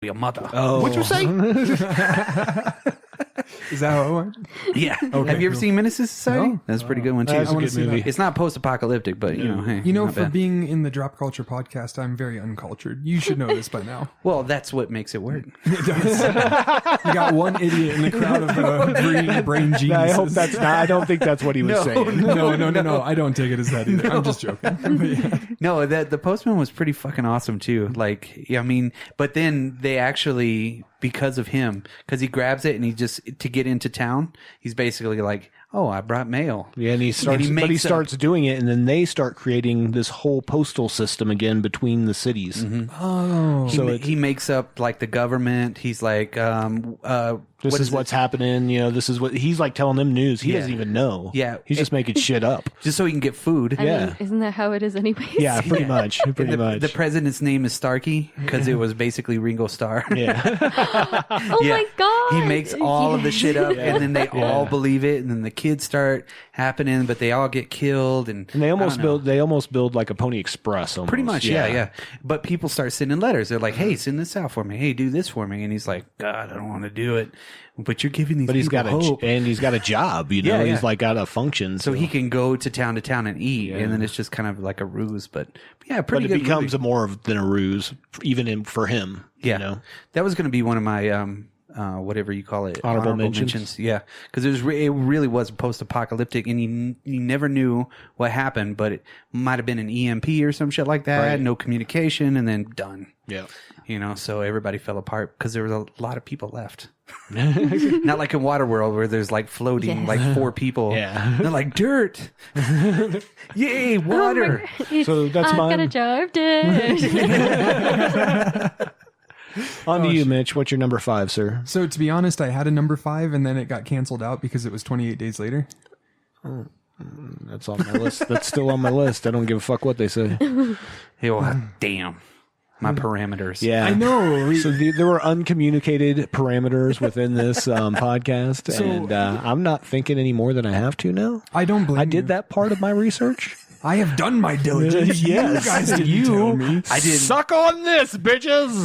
your mother. Oh. What you say? Is that how it went? Yeah. Okay, Have you ever cool. seen Menace to Society? No. That's a pretty good one too. That's a wanna good see movie. that. It's not post-apocalyptic, but hey, not For bad. being in the Drop Culture podcast, I'm very uncultured. You should know this by now. Well, that's what makes it work. It does. You got one idiot in the crowd of brain geniuses. I hope that's not. I don't think that's what he was saying. No. I don't take it as that either. I'm just joking. But yeah. No, the Postman was pretty fucking awesome too. Like, yeah, I mean, but then they actually, because of him, because he grabs it and he just, to get into town, he's basically like, oh, I brought mail. Yeah, and he starts doing it, and then they start creating this whole postal system again between the cities. Mm-hmm. Oh. So he makes up like the government. He's like, This is what's happening. You know, this is what he's like telling them news. He doesn't even know. Yeah. He's just making shit up. just so he can get food. I mean, isn't that how it is anyways? Yeah, pretty much. Pretty much. The president's name is Starkey because it was basically Ringo Starr. Yeah. Oh my god. He makes all of the shit up, and then they all believe it, and then the kids start happening, but they all get killed, and they almost build like a Pony Express almost. pretty much, yeah. But people start sending letters. They're like, "Hey, send this out for me. Hey, do this for me." And he's like, "God, I don't want to do it." But you're giving these But he's people got hope. he's got a job, you know. Yeah, yeah. He's like got a function, So he can go to town and eat, and then it's just kind of like a ruse. But yeah, pretty but good it becomes movie. more than a ruse, even for him. Yeah, you know? that was going to be one of my whatever you call it, Honorable mentions? Yeah, because it really was post-apocalyptic, and you never knew what happened, but it might have been an EMP or some shit like that. Right. No communication, and then done. Yeah. You know, so everybody fell apart because there was a lot of people left. Not like in Waterworld where there's like floating like 4 people. Yeah. They're like dirt. Yay, water. So that's I've got mine. a jar of dirt. On to you, Mitch. What's your number 5, sir? So to be honest, I had a number 5 and then it got canceled out because it was 28 days later. That's on my list. That's still on my list. I don't give a fuck what they say. Hey, well, damn. My parameters. Yeah, I know. So there were uncommunicated parameters within this podcast, and I'm not thinking any more than I have to now. I don't blame I did you. that part of my research. I have done my diligence. Yes. You guys didn't tell me. I didn't. Suck on this, bitches.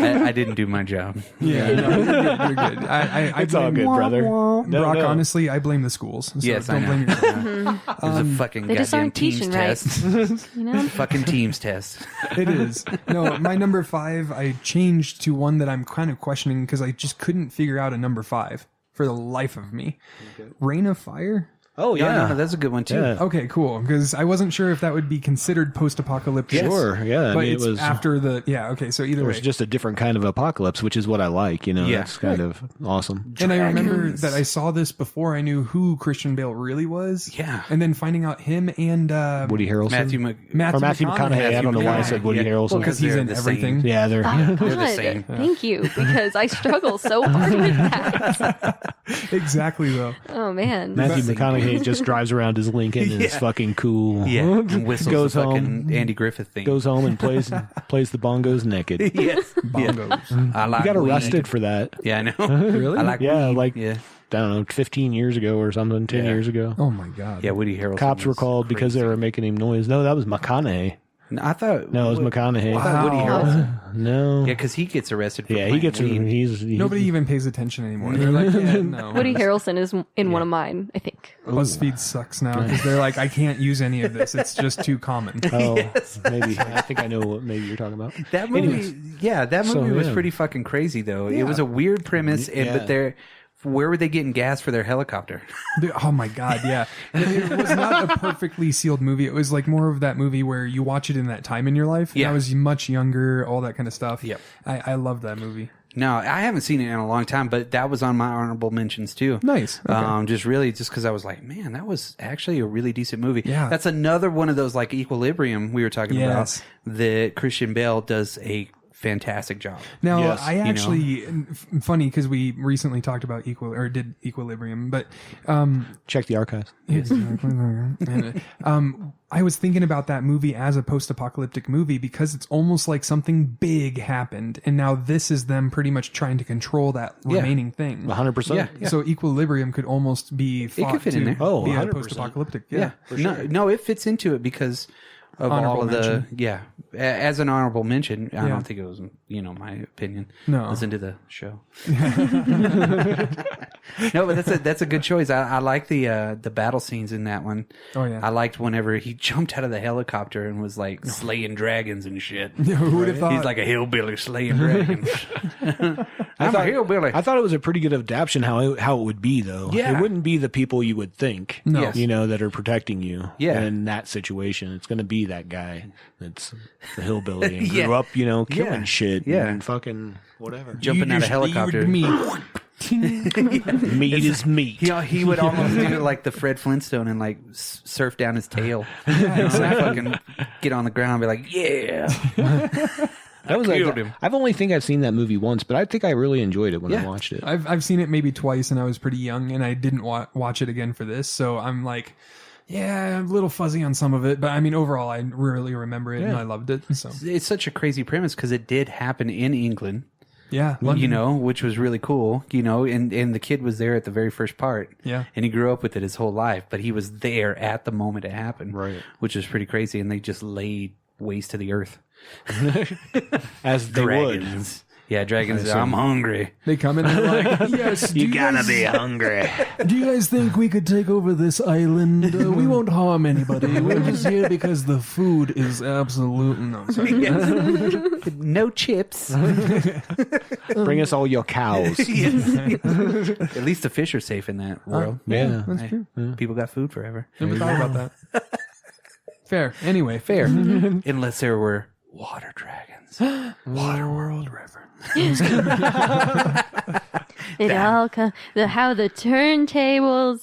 I didn't do my job. Yeah, no, you're good. I It's all blame- good, brother. Brock, No. honestly, I blame the schools. So Yes, I don't know. blame yourself. It was a fucking They just goddamn aren't Teams teaching right. test. You know? Fucking Teams test. It is. No, my number 5, I changed to one that I'm kind of questioning because I just couldn't figure out a number 5 for the life of me. Rain of Fire? Oh No, that's a good one too. Yeah. Okay, cool. Because I wasn't sure if that would be considered post-apocalyptic. Sure. Yeah. I But mean, it's it was after the... Yeah, okay, so either It way. was just a different kind of apocalypse, which is what I like. You know, Yeah. that's kind of awesome. And I remember that I saw this before I knew who Christian Bale really was. Yeah. And then finding out him and Woody Harrelson, Matthew Matthew McConaughey. I don't know why I said Woody Yeah. Harrelson. Well, because he's they're in the everything. same. Yeah, they're. Oh, They're the God. same. Thank you, because I struggle so hard with that. Exactly, though. Oh man. Matthew McConaughey just drives around his Lincoln and is fucking cool. Yeah, and whistles Goes the fucking home. Andy Griffith thing. Goes home and plays the bongos naked. Yes. Bongos. I like He got weed. arrested for that. Yeah, I know. Really? I like Yeah, weed. like yeah. I don't know, 15 years ago or something, 10 years ago. Oh, my God. Yeah, Woody Harrelson. Cops were was called because they crazy. were making him noise. No, that was McConaughey. No, I thought. No, it was McConaughey. I thought Woody Wow. Harrelson. No. Yeah, because he gets arrested. For Yeah, he gets. weed. He's Nobody even pays attention anymore. They're like, yeah, no. Woody Harrelson is in one of mine, I think. BuzzFeed sucks now because they're like, I can't use any of this. It's just too common. Oh, maybe. I think I know what maybe you're talking about. That movie. Yeah, that movie was yeah. pretty fucking crazy though. It was a weird premise, but they're. Where were they getting gas for their helicopter? Oh my God, yeah. It was not a perfectly sealed movie. It was like more of that movie where you watch it in that time in your life. Yeah. I was much younger, all that kind of stuff. Yep. I love that movie. No, I haven't seen it in a long time, but that was on my honorable mentions too. Nice. Okay. Just because I was like, man, that was actually a really decent movie. Yeah. That's another one of those like Equilibrium we were talking Yes. about that Christian Bale does a fantastic job. Now, Yes, I actually, funny because we recently talked about did Equilibrium, but Check the archives. yes, and, I was thinking about that movie as a post-apocalyptic movie because it's almost like something big happened, and now this is them pretty much trying to control that remaining thing. 100%. Yeah. So Equilibrium could almost be It fought could fit to in there. Oh, be a 100%. post-apocalyptic. Yeah. No, it fits into it because of Honorable all of mention. as an honorable mention. I Yeah. don't think it was, my opinion. No. Listen to the show. No, but that's a good choice. I like the battle scenes in that one. Oh, yeah. I liked whenever he jumped out of the helicopter and was like slaying dragons and shit. Who would have thought? He's like a hillbilly slaying dragons. I'm a hillbilly. I thought it was a pretty good adaptation how it would be, though. Yeah. It wouldn't be the people you would think, No. Yes. that are protecting you Yeah. in that situation. It's going to be that guy that's the hillbilly and Yeah. grew up, killing Yeah. shit Yeah. and fucking whatever. Jumping out of a helicopter. Meat is meat. He would almost do like the Fred Flintstone and like surf down his tail. Fucking get on the ground and be like, yeah. That was killed him. I've only think I've seen that movie once, but I think I really enjoyed it when I Yeah. watched it. I've seen it maybe twice, and I was pretty young, and I didn't watch it again for this. So I'm like, yeah, I'm a little fuzzy on some of it, but I mean, overall, I really remember it, and I loved it. So It's such a crazy premise because it did happen in England, yeah, London. which was really cool, and the kid was there at the very first part. Yeah. And he grew up with it his whole life, but he was there at the moment it happened. Right. Which was pretty crazy. And they just laid waste to the earth. As they would. Dragons. Yeah, dragons. I'm hungry. They come in and they're like, yes, do guys- hungry. Do you guys think we could take over this island? We won't harm anybody. We're just here because the food is absolute. No, sorry. No chips. Bring us all your cows. At least the fish are safe in that world. Yeah. That's true. People got food forever. Never thought about that. Fair. Anyway, Fair. Unless there were water dragons. Waterworld reference. It all comes. How the turntables.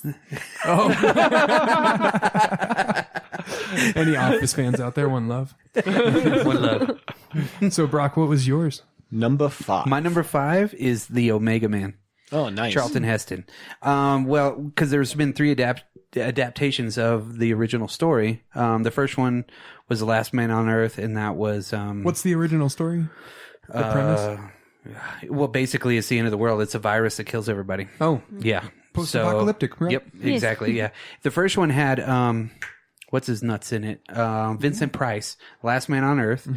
Any Office fans out there? One love. One love. So, Brock, what was yours? Number 5. My number 5 is the Omega Man. Oh, nice. Charlton Heston. Well, because there's been 3 adaptations of the original story. The first one was The Last Man on Earth, and that was What's the original story? The premise? well, basically, it's the end of the world. It's a virus that kills everybody. Oh, Yeah, Post-apocalyptic, right? Yep, exactly. Yeah, the first one had what's his nuts in it? Vincent Price, Last Man on Earth.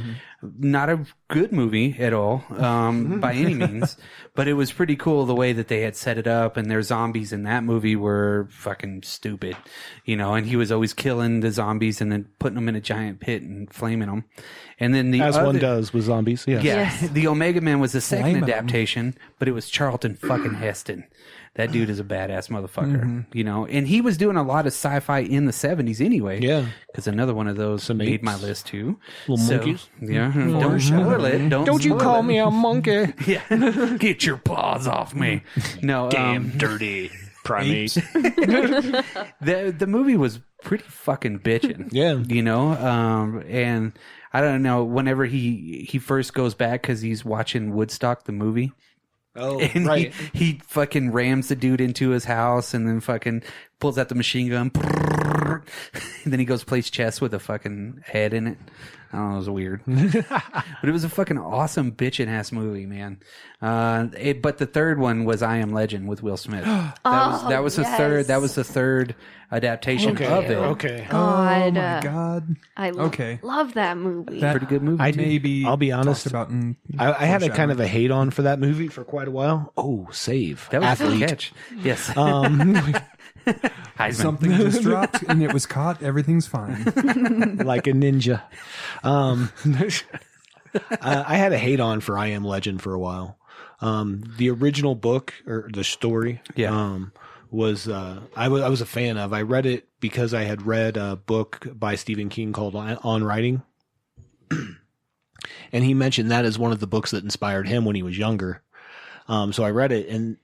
Not a good movie at all, by any means, but it was pretty cool the way that they had set it up, and their zombies in that movie were fucking stupid, and he was always killing the zombies and then putting them in a giant pit and flaming them. And then As one does with zombies. Yeah. Yes. the Omega Man was the second Flaming 'em. adaptation, but it was Charlton fucking Heston. That dude is a badass motherfucker, and he was doing a lot of sci-fi in the 70s anyway. Yeah. Because another one of those Some made apes. my list too. Little monkeys. Yeah. Don't spoil it. Don't you spoil call it. me a monkey. Yeah. Get your paws off me. No. dirty primate. The movie was pretty fucking bitchin'. Yeah. And I don't know, whenever he first goes back because he's watching Woodstock, the movie. Oh, And right. he fucking rams the dude into his house and then fucking pulls out the machine gun. And then he goes plays chess with a fucking head in it. I don't know, it was weird. But it was a fucking awesome bitchin' ass movie, man. But the third one was I Am Legend with Will Smith. That was the yes. third. That was the third adaptation of it. Okay. Oh God, my God. I Okay. love that movie. That Pretty good movie. I maybe I'll be honest. talked about in I had a kind of a hate on for that movie for quite a while. Oh, save. That was a Athlete. good catch. Yes. Heisman. something just dropped and it was caught. Everything's fine. Like a ninja. I had a hate on for I Am Legend for a while. The original book or the story, was I was a fan of. I read it because I had read a book by Stephen King called On Writing, and he mentioned that as one of the books that inspired him when he was younger. So I read it and.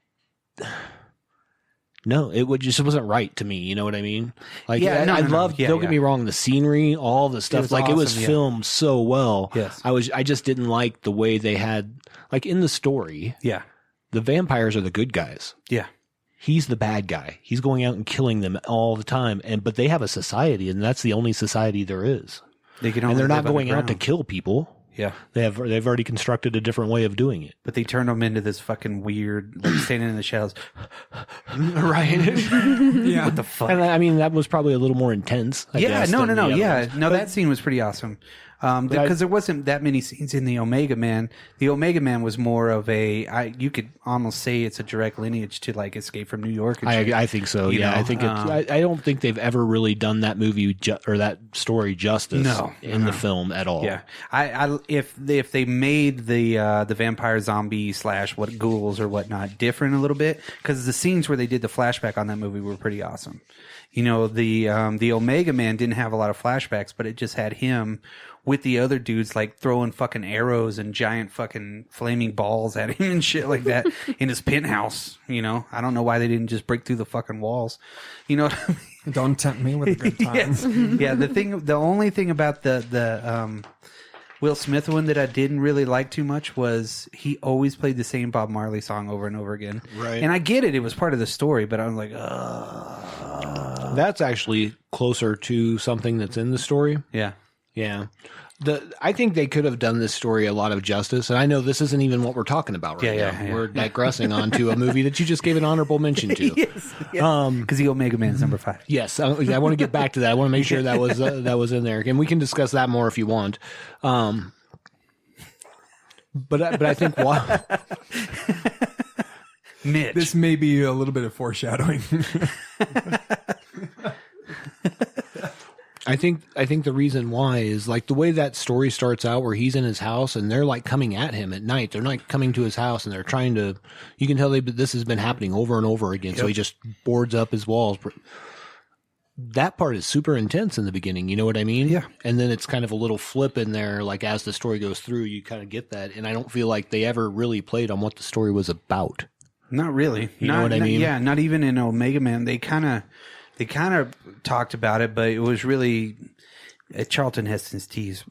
No, just wasn't right to me. You know what I mean? Like, Yeah, I no. loved. Yeah, don't get me wrong, the scenery, all the stuff. was Like it was awesome, yeah. filmed so well. Yes. I just didn't like the way they had, like in the story, Yeah. the vampires are the good guys. Yeah. He's the bad guy. He's going out and killing them all the time. But they have a society, and that's the only society there is. They can And only they're not live going out to underground. kill people. Yeah. They've already constructed a different way of doing it. But they turned him into this fucking weird, like standing in the shadows. Right. Yeah. What the fuck? And I mean, that was probably a little more intense. I guess, no. than the other Yeah. ones. No, that scene was pretty awesome. Because there wasn't that many scenes in the Omega Man. The Omega Man was more of you could almost say it's a direct lineage to like Escape from New York. And shit. I think so. You Yeah, know, I think I don't think they've ever really done that movie or that story justice in the film at all. Yeah, if they made the vampire zombie / what ghouls or whatnot different a little bit, because the scenes where they did the flashback on that movie were pretty awesome. You know, the Omega Man didn't have a lot of flashbacks, but it just had him with the other dudes like throwing fucking arrows and giant fucking flaming balls at him and shit like that in his penthouse. You know, I don't know why they didn't just break through the fucking walls. You know what I mean? Don't tempt me with a good time. Yes. Yeah, the only thing about the Will Smith one that I didn't really like too much was he always played the same Bob Marley song over and over again. Right. And I get it was part of the story, but I was like, That's actually closer to something that's in the story. yeah. Yeah. I think they could have done this story a lot of justice. And I know this isn't even what we're talking about right now. Yeah. We're digressing onto a movie that you just gave an honorable mention to. Yes. Because the Omega Man's number 5. Yes, I want to get back to that. I want to make sure that was in there, and we can discuss that more if you want. But I think Mitch. This may be a little bit of foreshadowing. I think the reason why is like the way that story starts out, where he's in his house and they're like coming at him at night. They're not coming to his house, and they're trying to. You can tell this has been happening over and over again. Yep. So he just boards up his walls. That part is super intense in the beginning. You know what I mean? Yeah. And then it's kind of a little flip in there. Like as the story goes through, you kind of get that. And I don't feel like they ever really played on what the story was about. Not really. You know what I mean? Yeah, not even in Omega Man. They kind of talked about it, but it was really Charlton Heston's teeth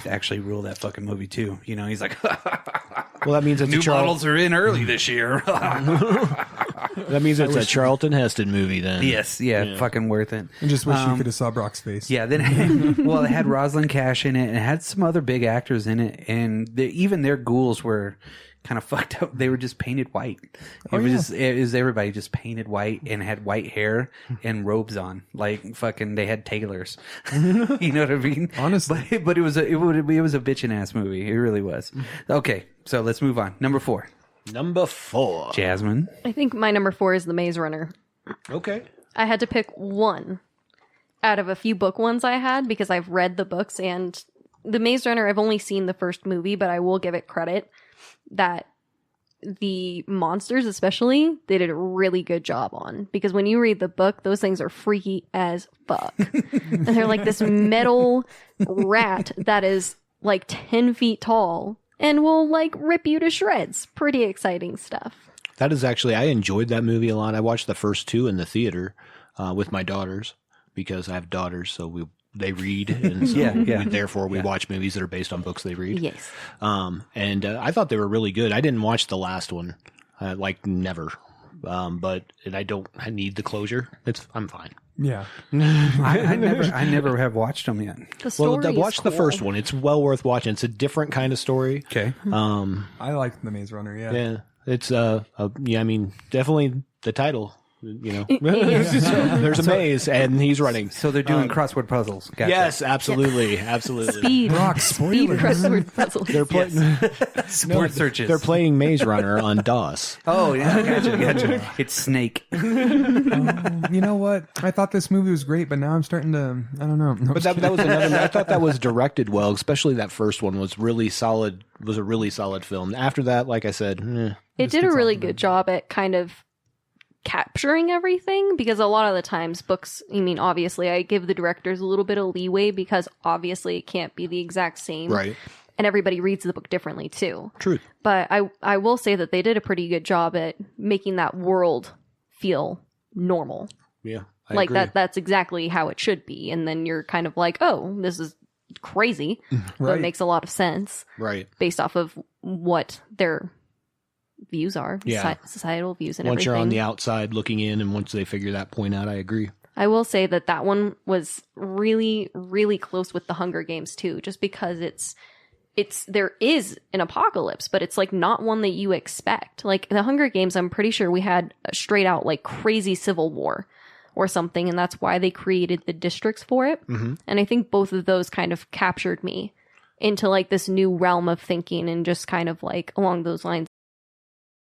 actually rule that fucking movie too. You know, he's like, well, that means it's new models are in early this year. That means it's a Charlton Heston movie then. Yes, yeah, fucking worth it. I just wish you could have saw Brock's face. Yeah, then it had Rosalind Cash in it, and it had some other big actors in it, and even their ghouls were kind of fucked up. They were just painted white. It was everybody just painted white and had white hair and robes on, like fucking. They had tailors. You know what I mean? Honestly, but it was a bitchin' ass movie. It really was. Okay, so let's move on. Number 4. Jasmine. I think my number 4 is The Maze Runner. Okay. I had to pick one out of a few book ones I had because I've read the books, and The Maze Runner, I've only seen the first movie, but I will give it credit that the monsters especially, they did a really good job on, because when you read the book, those things are freaky as fuck. And they're like this metal rat that is like 10 feet tall and will like rip you to shreds. Pretty exciting stuff. That is actually, I enjoyed that movie a lot. I watched the first 2 in the theater with my daughters, because I have daughters, so they read, and so therefore we watch movies that are based on books they read. Yes. And I thought they were really good. I didn't watch the last one, never. But I need the closure. I'm fine. Yeah. I never have watched them yet. The story watch is the cool. first one. It's well worth watching. It's a different kind of story. Okay. I like The Maze Runner. Yeah. Yeah. It's I mean, definitely the title. You know, there's a maze and he's running. So they're doing crossword puzzles. Gotcha. Yes, absolutely, absolutely. Speed. Brock, Speed spoilers. crossword puzzles. They're playing. Sport searches. They're playing Maze Runner on DOS. Oh yeah, gotcha. It's Snake. You know what? I thought this movie was great, but now I'm starting to. I don't know. No, But that was another. I thought that was directed well, especially that first one was really solid. Was a really solid film. After that, like I said, it did a really good job at kind of capturing everything, because a lot of the times books, obviously I give the directors a little bit of leeway, because obviously it can't be the exact same, right? And everybody reads the book differently too. Truth. But I will say that they did a pretty good job at making that world feel normal. Yeah, I like agree. that's exactly how it should be. And then you're kind of like, oh, this is crazy, but it makes a lot of sense, right? Based off of what their views are, societal views, and once everything. You're on the outside looking in, and once they figure that point out, I agree. I will say that one was really, really close with the Hunger Games too, just because it's there is an apocalypse, but it's like not one that you expect. Like the Hunger Games, I'm pretty sure we had a straight out like crazy civil war or something, and that's why they created the districts for it. And I think both of those kind of captured me into like this new realm of thinking and just kind of like along those lines